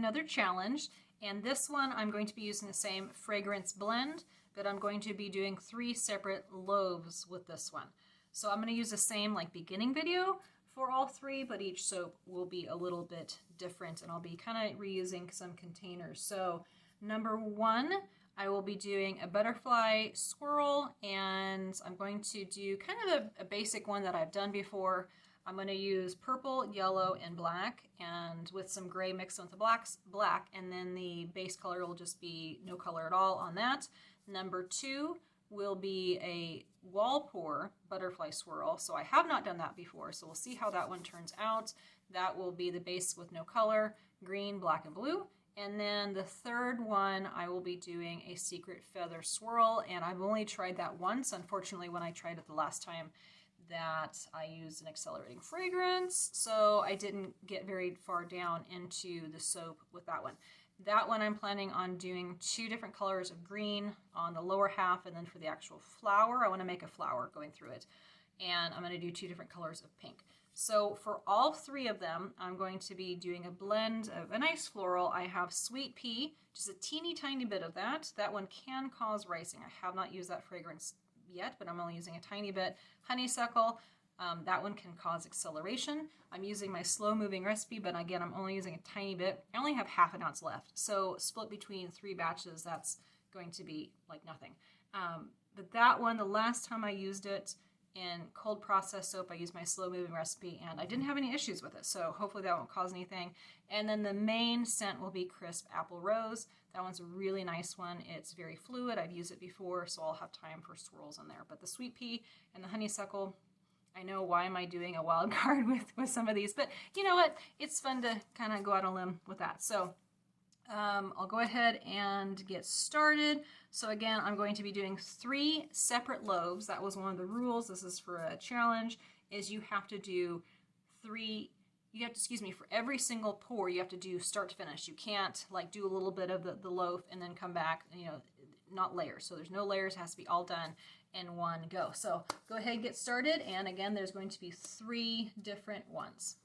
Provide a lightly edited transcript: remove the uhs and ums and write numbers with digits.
another challenge, and this one I'm going to be using the same fragrance blend, but I'm going to be doing 3 separate loaves with this one. So I'm going to use the same like beginning video for all 3, but each soap will be a little bit different, and I'll be kind of reusing some containers. So number 1, I will be doing a butterfly swirl, and I'm going to do kind of a basic one that I've done before. I'm going to use purple, yellow, and black, and with some gray mixed with the black, and then the base color will just be no color at all on that. Number 2 will be a wall pour butterfly swirl. So I have not done that before, so we'll see how that one turns out. That will be the base with no color, green, black, and blue. And then the third one, I will be doing a secret feather swirl, and I've only tried that once. Unfortunately, when I tried it the last time, that I used an accelerating fragrance, so I didn't get very far down into the soap with that one. That one I'm planning on doing 2 different colors of green on the lower half, and then for the actual flower, I want to make a flower going through it. And I'm going to do 2 different colors of pink. So for all 3 of them, I'm going to be doing a blend of a nice floral. I have Sweet Pea, just a teeny tiny bit of that. That one can cause ricing. I have not used that fragrance yet, but I'm only using a tiny bit. Honeysuckle, that one can cause acceleration. I'm using my slow moving recipe, but again, I'm only using a tiny bit. I only have ½ an ounce left. So split between 3 batches, that's going to be like nothing. But that one, the last time I used it in cold process soap, I used my slow moving recipe, and I didn't have any issues with it. So hopefully that won't cause anything. And then the main scent will be Crisp Apple Rose. That one's a really nice one. It's very fluid. I've used it before, so I'll have time for swirls in there. But the Sweet Pea and the Honeysuckle, I know why am I doing a wild card with some of these, but you know what? It's fun to kind of go out on a limb with that. So I'll go ahead and get started. So again, I'm going to be doing 3 separate loaves. That was one of the rules. This is for a challenge, is you have to do 3, for every single pour, you have to do start to finish. You can't like do a little bit of the loaf and then come back, not layers. So there's no layers, it has to be all done in one go. So go ahead and get started. And again, there's going to be 3 different ones.